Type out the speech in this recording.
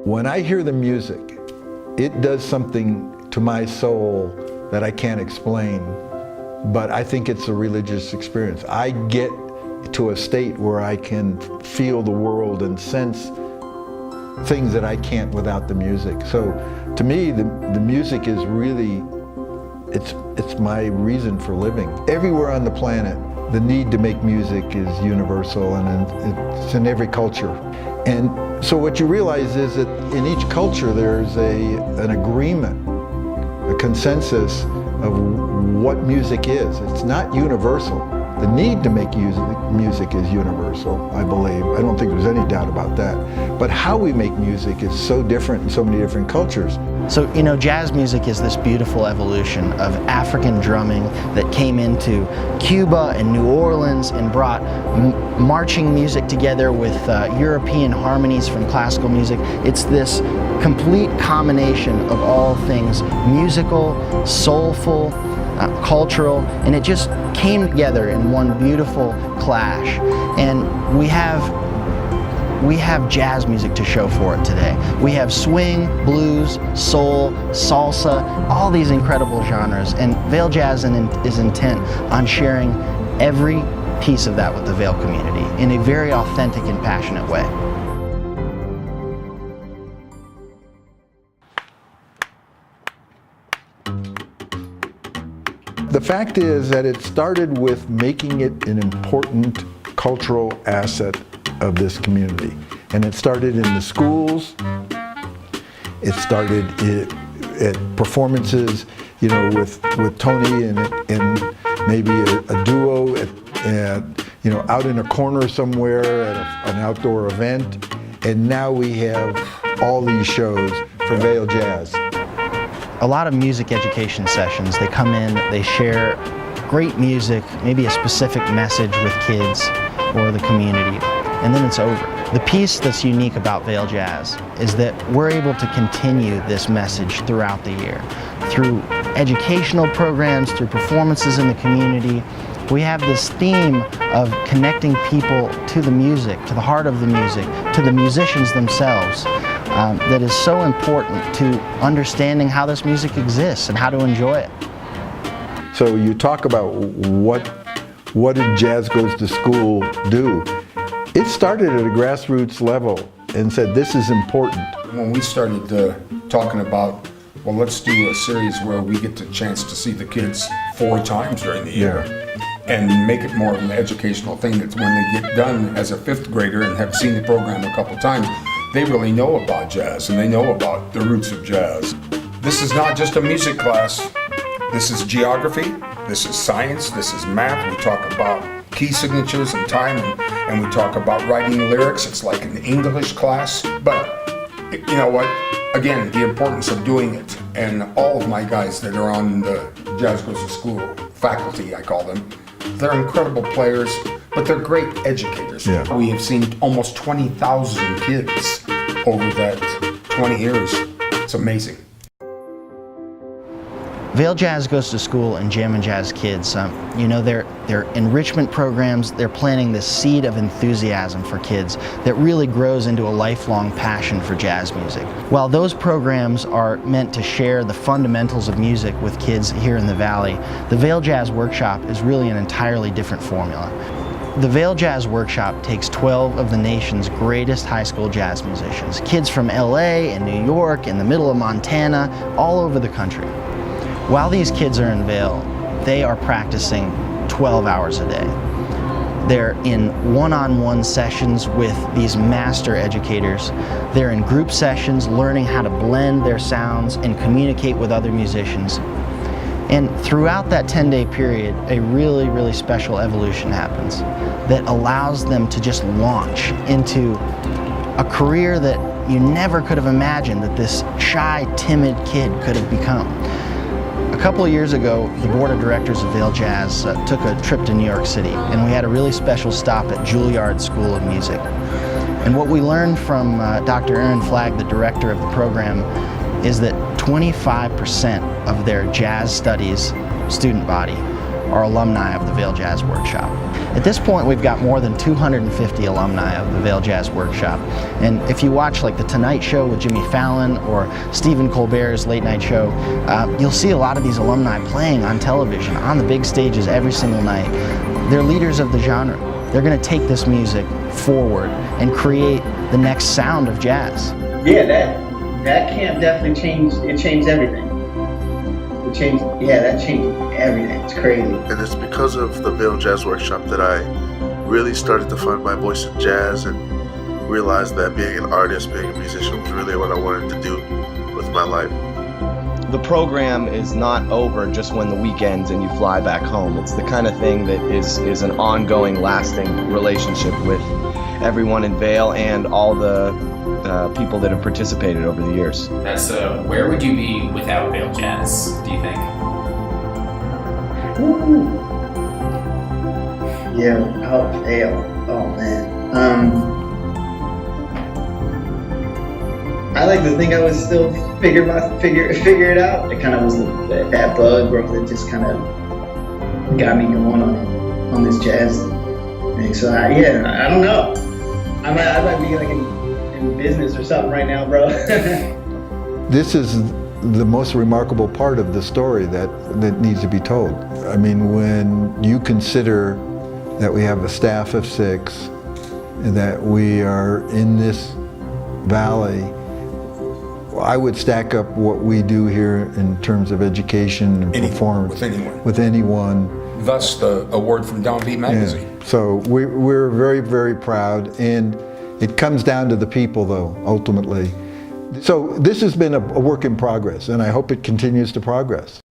When I hear the music, it does something to my soul that I can't explain, but I think it's a religious experience. I get to a state where I can feel the world and sense things that I can't without the music. So to me, the music is really, it's my reason for living. Everywhere on the planet, the need to make music is universal, and it's in every culture. And so what you realize is that in each culture there's an agreement, a consensus of what music is. It's not universal. The need to make music is universal, I believe. I don't think there's any doubt about that. But how we make music is so different in so many different cultures. So, you know, jazz music is this beautiful evolution of African drumming that came into Cuba and New Orleans and brought marching music together with European harmonies from classical music. It's this complete combination of all things musical, soulful, cultural, and it just came together in one beautiful clash. And we have jazz music to show for it today. We have swing, blues, soul, salsa, all these incredible genres, and Vail Jazz is intent on sharing every piece of that with the Vail community in a very authentic and passionate way. The fact is that it started with making it an important cultural asset of this community. And it started in the schools, it started at performances, you know, with Tony and maybe a duo you know, out in a corner somewhere at an outdoor event. And now we have all these shows for Vail Jazz. A lot of music education sessions, they come in, they share great music, maybe a specific message with kids or the community, and then it's over. The piece that's unique about Vail Jazz is that we're able to continue this message throughout the year. Through educational programs, through performances in the community, we have this theme of connecting people to the music, to the heart of the music, to the musicians themselves. That is so important to understanding how this music exists and how to enjoy it. So you talk about what did Jazz Goes to School do? It started at a grassroots level and said this is important. When we started talking about, well, let's do a series where we get the chance to see the kids 4 times during the year. And make it more of an educational thing that when they get done as a 5th grader and have seen the program a couple times, they really know about jazz and they know about the roots of jazz. This is not just a music class. This is geography, this is science, this is math. We talk about key signatures and time, and we talk about writing lyrics. It's like an English class. But you know what? Again, the importance of doing it. And all of my guys that are on the Jazz Goes to School faculty, I call them, they're incredible players, but they're great educators. Yeah. We have seen almost 20,000 kids over that 20 years. It's amazing. Vail Jazz Goes to School and Jammin Jazz Kids, you know, they're enrichment programs. They're planting this seed of enthusiasm for kids that really grows into a lifelong passion for jazz music. While those programs are meant to share the fundamentals of music with kids here in the Valley, the Vail Jazz Workshop is really an entirely different formula. The Vail Jazz Workshop takes 12 of the nation's greatest high school jazz musicians, kids from LA and New York and the middle of Montana, all over the country. While these kids are in Vail, they are practicing 12 hours a day. They're in one-on-one sessions with these master educators. They're in group sessions learning how to blend their sounds and communicate with other musicians. And throughout that 10-day period, a really, really special evolution happens that allows them to just launch into a career that you never could have imagined that this shy, timid kid could have become. A couple of years ago, the board of directors of Vail Jazz took a trip to New York City, and we had a really special stop at Juilliard School of Music. And what we learned from Dr. Aaron Flagg, the director of the program, is that 25% of their jazz studies student body are alumni of the Vail Jazz Workshop. At this point, we've got more than 250 alumni of the Vail Jazz Workshop. And if you watch like The Tonight Show with Jimmy Fallon or Stephen Colbert's late night show, you'll see a lot of these alumni playing on television, on the big stages every single night. They're leaders of the genre. They're going to take this music forward and create the next sound of jazz. Yeah, that camp definitely changed. It changed everything. That changed everything. It's crazy. And it's because of the Vail Jazz Workshop that I really started to find my voice in jazz and realized that being an artist, being a musician was really what I wanted to do with my life. The program is not over just when the week ends and you fly back home. It's the kind of thing that is an ongoing, lasting relationship with everyone in Vail and all the people that have participated over the years. So where would you be without Vail Jazz, do you think? Ooh. Yeah, without Vail. Oh man. I like to think I was still figure it out. It kind of was that bug, bro, that just kind of got me going on this jazz thing. So I don't know. I might be like in business or something right now, bro. This is the most remarkable part of the story that needs to be told. I mean, when you consider that we have a staff of 6, and that we are in this valley, I would stack up what we do here in terms of education and performance with anyone. Thus the award from Downbeat magazine. Yeah. So we're very, very proud, and it comes down to the people though, ultimately. So this has been a work in progress, and I hope it continues to progress.